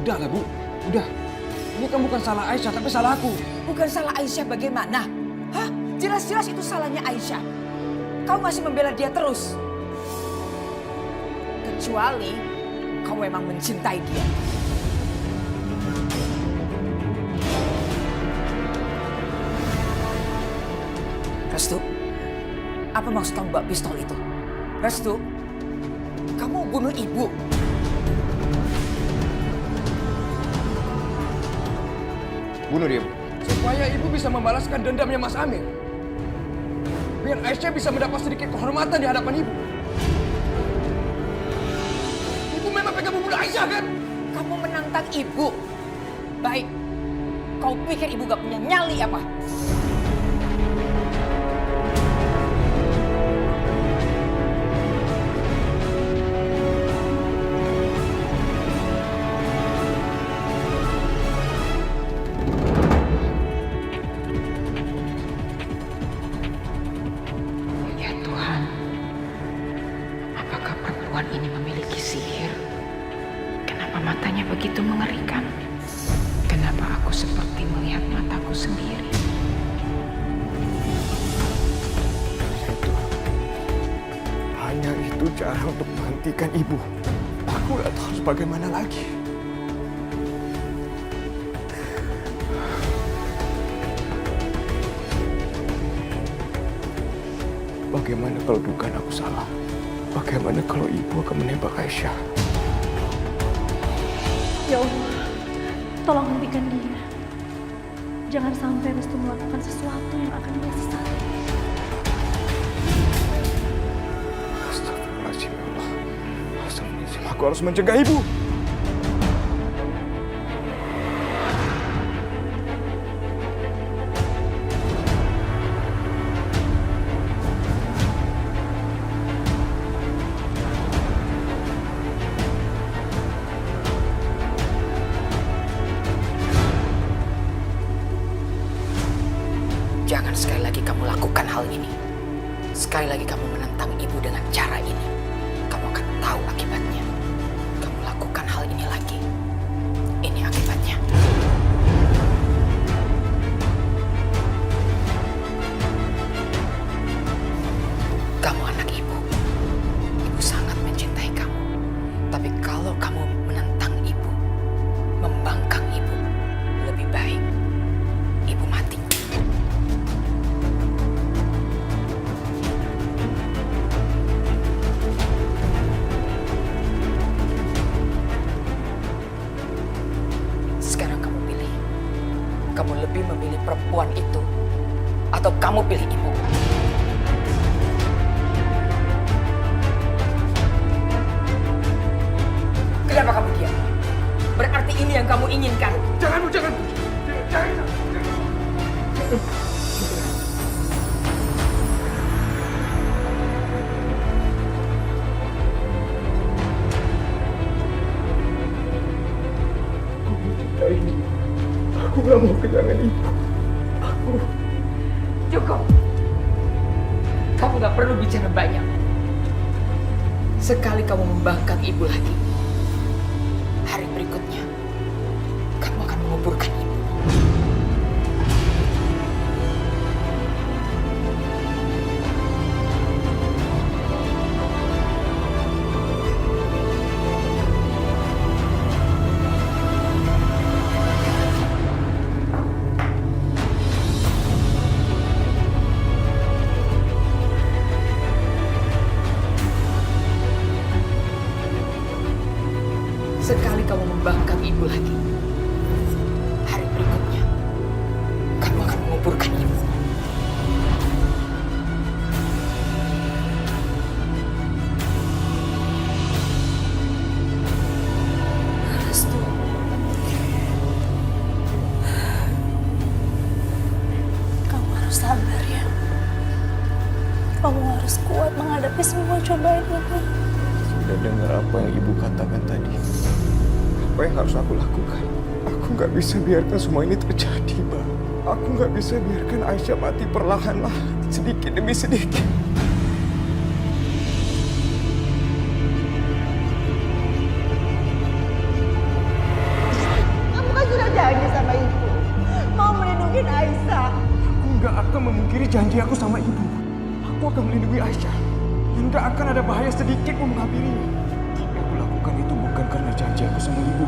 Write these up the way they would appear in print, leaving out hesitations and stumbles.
Udahlah Bu, udah. Ini kan bukan salah Aisyah, tapi salah aku. Bukan salah Aisyah bagaimana? Hah? Jelas-jelas itu salahnya Aisyah. Kau masih membela dia terus. Kecuali kau memang mencintai dia. Restu, apa maksud kamu bawa pistol itu? Restu, kamu bunuh ibu. Bunuh dia, Bu. Supaya ibu bisa membalaskan dendamnya Mas Amir. Biar Aisyah bisa mendapat sedikit kehormatan di hadapan ibu. Ibu memang pengen membunuh Aisyah kan? Kamu menantang ibu. Baik, kau pikir ibu gak punya nyali apa? Ya Tuhan, apakah perempuan ini memiliki sihir? Kenapa matanya begitu mengerikan? Kenapa aku seperti melihat mataku sendiri? Itu. Hanya itu cara untuk menghentikan ibu. Aku gak tahu harus bagaimana lagi. Bagaimana kalau dugaan aku salah? Bagaimana kalau ibu akan menembak Aisyah? Ya Allah, tolong hentikan dia. Jangan sampai Restu melakukan sesuatu yang akan dia sesali. Astagfirullahaladzim, ya Allah. Astagfirullahaladzim, aku harus mencegah ibu. Jangan sekali lagi kamu lakukan hal ini. Sekali lagi kamu menentang ibu dengan cara ini. Kamu akan tahu akibatnya. Kamu lakukan hal ini lagi. Ini akibatnya. Kamu anak ibu. Ibu sangat mencintai kamu. Tapi kalau kamu menentang ibu, membangkang ibu, lebih baik ibu mati. Sekarang kamu pilih. Kamu lebih memilih perempuan itu atau kamu pilih ibu? Kenapa kamu diam? Berarti ini yang kamu inginkan. Jangan Bu, jangan Bu. Jangan. Aku gak mau kehilangan ibu. Cukup. Kamu gak perlu bicara banyak. Sekali kamu membangkang ibu lagi, hari berikutnya kamu akan menguburkan ibu. Sekali kamu membangkang ibu lagi, hari berikutnya kamu akan menguburkan ibu. Restu, kamu harus sabar ya. Kamu harus kuat menghadapi semua cobaan ini. Sudah dengar apa yang ibu katakan tadi. Apa yang harus aku lakukan? Aku nggak bisa biarkan semua ini terjadi, Mbak. Aku nggak bisa biarkan Aisyah mati perlahan-lahan, sedikit demi sedikit. janji aku sama ibu. Aku akan melindungi Aisyah. Dan gak akan ada bahaya sedikit pun menghampirinya. Tapi aku lakukan itu bukan karena janji aku sama ibu.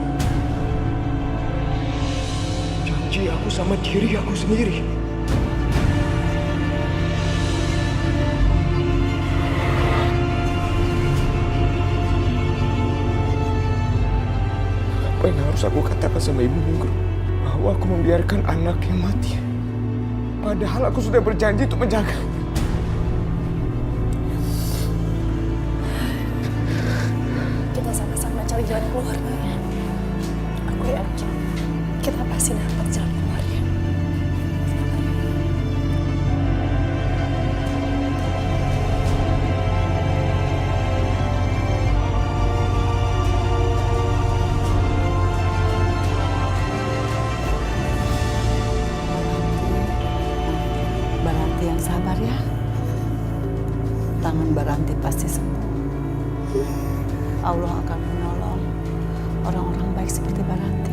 Janji aku sama diri aku sendiri. Apa yang harus aku katakan sama ibu Ningrum? Bahwa aku membiarkan anak yang mati. Padahal aku sudah berjanji untuk menjaga. Kita sama-sama cari jalan keluarnya. Aku yakin kita pasti dapat jalan keluarnya. Baranti yang sabar ya. Tangan Baranti pasti sembuh. Allah akan menolong orang-orang baik seperti Baranti.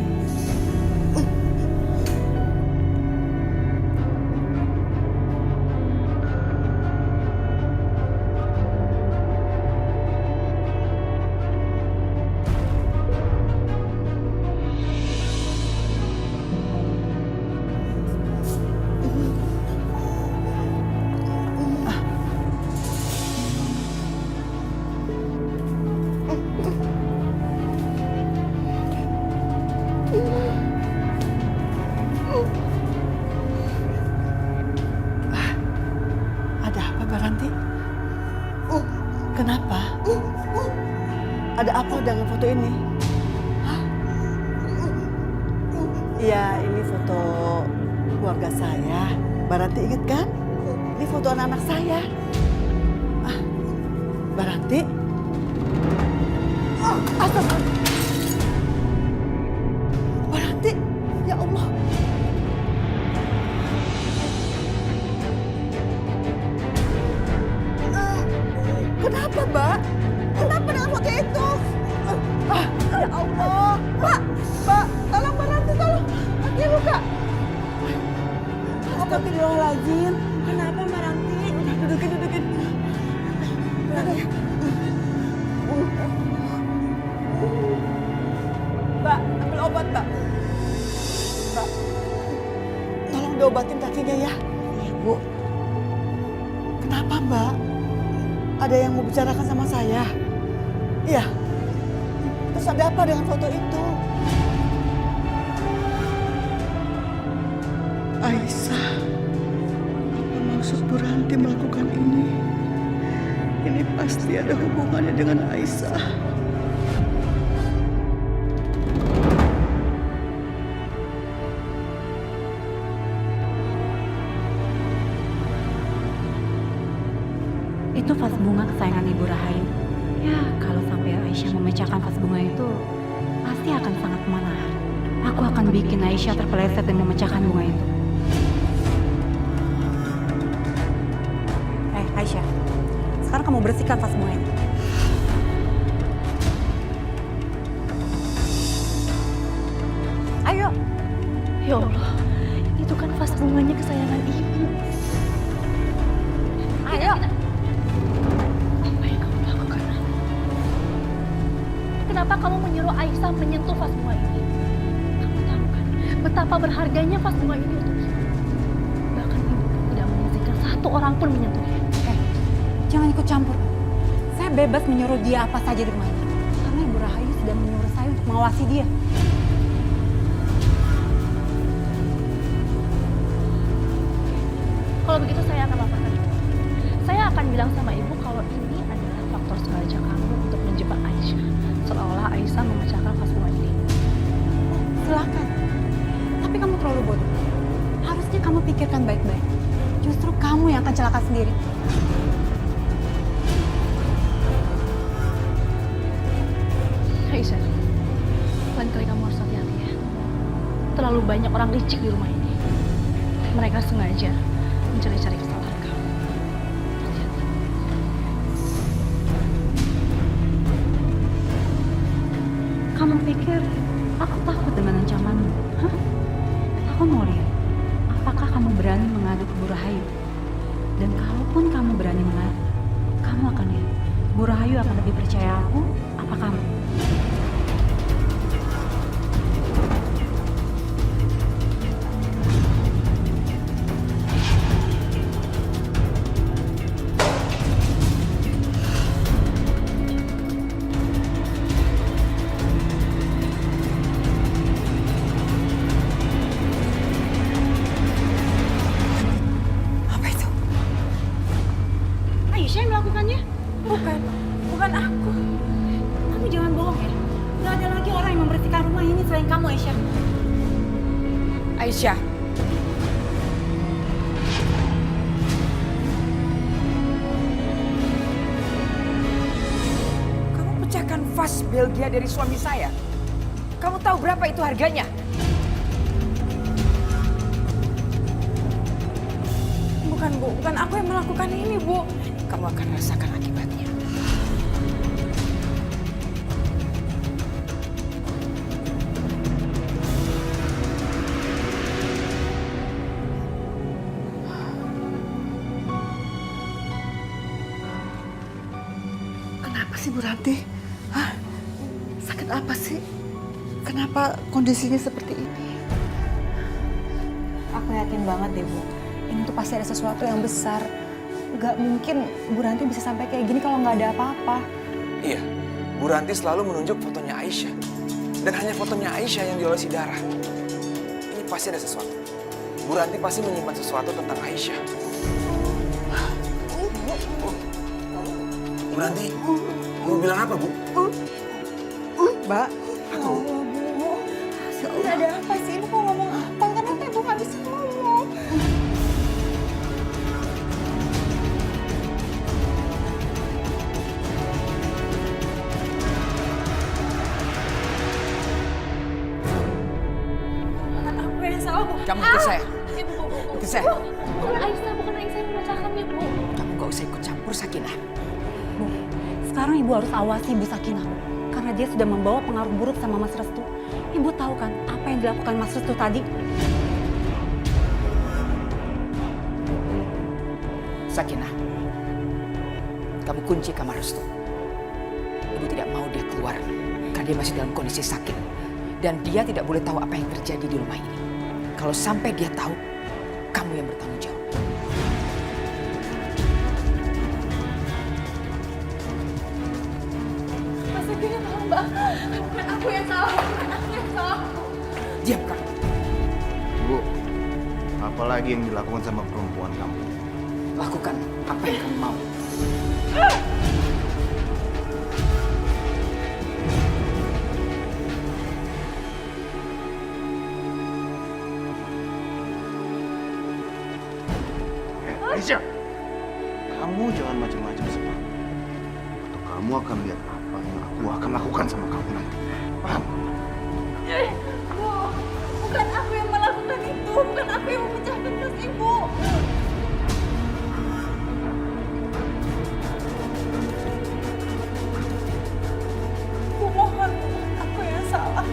Ada apa Baranti? Kenapa? Ada apa dengan foto ini? Hah? Iya, ini foto keluarga saya. Baranti ingat kan? Ini foto anak-anak saya. Ah, Baranti? Astagfirullah. Baranti, ya Allah. Kenapa, Mbak? Kenapa dengan foto itu? Ya Allah. Mbak, tolong Baranti, tolong. Hati luka. Astagfirullahaladzim. Kenapa, Baranti? Dudukin. Mbak, ambil obat, Mbak. Mbak, tolong diobatin kakinya ya. Iya, Bu. Kenapa, Mbak? Ada yang mau bicarakan sama saya? Iya. Terus ada apa dengan foto itu? Aisyah, apa maksud Bu Ranti melakukan ini? Ini pasti ada hubungannya dengan Aisyah. Itu vas bunga kesayangan Ibu Rahayu. Ya, kalau sampai Aisyah memecahkan vas bunga itu, pasti akan sangat menahan. Aku akan bikin Aisyah terpeleset dan memecahkan bunga itu. Aisyah, sekarang kamu bersihkan vas bunga ini. Ayo. Ya Allah, itu kan vas bunganya kesayangan Ibu. Ayo. Apa yang kamu lakukan? Kenapa kamu menyuruh Aisyah menyentuh vas bunga ini? Kamu tahu kan betapa berharganya vas bunga ini untuk Ibu. Bahkan Ibu tidak mengizinkan satu orang pun menyentuhnya. Jangan ikut campur. Saya bebas menyuruh dia apa saja di rumah ini. Karena Ibu Rahayu sudah menyuruh saya untuk mengawasi dia. Kalau begitu saya akan laporkan Ibu. Saya akan bilang sama Ibu kalau ini adalah faktor sengaja kamu untuk menjebak Aisyah. Seolah-olah Aisyah memecahkan vas bunga ini. Silakan. Tapi kamu terlalu bodoh. Harusnya kamu pikirkan baik-baik. Justru kamu yang akan celaka sendiri. Aisyah, lain kali kamu harus hati-hati ya. Terlalu banyak orang licik di rumah ini. Mereka sengaja mencari-cari kesalahan kamu. Hati-hati. Kamu pikir aku takut dengan ancamanmu? Hah? Aku mau lihat, apakah kamu berani mengadu ke Bu Rahayu? selain kamu, Aisyah. Aisyah. Kamu pecahkan vas Belgia dari suami saya. Kamu tahu berapa itu harganya? Bukan, Bu. Bukan aku yang melakukan ini, Bu. Kamu akan rasakan akibatnya. Kenapa sih Bu Ranti? Hah? Sakit apa sih? Kenapa kondisinya seperti ini? Aku yakin banget deh, Bu. Ini tuh pasti ada sesuatu yang besar. Gak mungkin Bu Ranti bisa sampai kayak gini kalau nggak ada apa-apa. Iya, Bu Ranti selalu menunjuk fotonya Aisyah. Dan hanya fotonya Aisyah yang diolesi darah. Ini pasti ada sesuatu. Bu Ranti pasti menyimpan sesuatu tentang Aisyah. Bu Ranti, mau bilang apa, Bu? Mbak, Ini ada apa sih? Ibu mau ngomong apa? Kenapa Ibu nggak bisa ngomong? Bukan aku yang salah, Bu. Kamu ikut saya. Ibu, Bu. Ikut saya. Bukan Aisyah yang memecahkannya, Bu. Kamu gak usah ikut campur, Sakinah. Bu, sekarang Ibu harus awasi Ibu Sakinah, Bu. Karena dia sudah membawa pengaruh buruk sama Mas Restu. Ibu tahu kan apa yang dilakukan Mas Restu tadi? Sakinah, kamu kunci kamar Restu. Ibu tidak mau dia keluar karena dia masih dalam kondisi sakit. Dan dia tidak boleh tahu apa yang terjadi di rumah ini. Kalau sampai dia tahu, kamu yang bertanggung jawab. Mas Sakinah tolong, Mbak. Bukan aku yang salah. Bukan aku yang salah. Diam kamu. Bu, apa lagi yang dilakukan sama perempuan kamu? Lakukan apa yang kamu mau. Aisyah, kamu jangan macam-macam sama aku. Atau kamu akan lihat apa yang aku akan lakukan sama kamu nanti. Paham? Bu, bukan aku yang melakukan itu. Bukan aku yang memecahkan tas Ibu. Bu, mohon. Aku yang salah.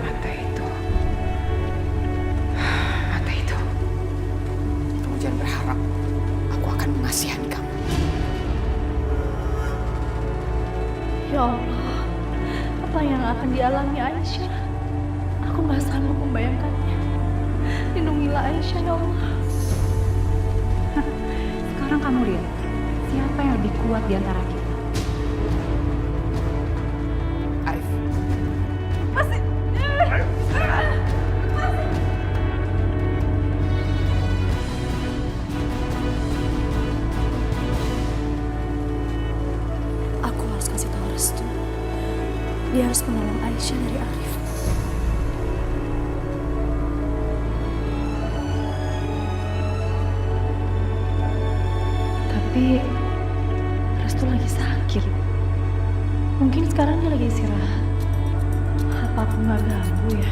Mata itu. Mata itu. Kamu jangan berharap aku akan mengasihani kamu. Ya Allah, apa yang akan dialami Aisyah? Aku nggak sanggup membayangkannya. Lindungilah Aisyah, ya Allah. Sekarang kamu lihat, siapa yang lebih kuat di antara kita? Arif, Aku harus kasih tahu Restu. Dia harus menolong Aisyah dari Arif. Tapi Restu lagi sakit. Mungkin sekarang dia lagi istirahat. Apa aku nggak ganggu ya?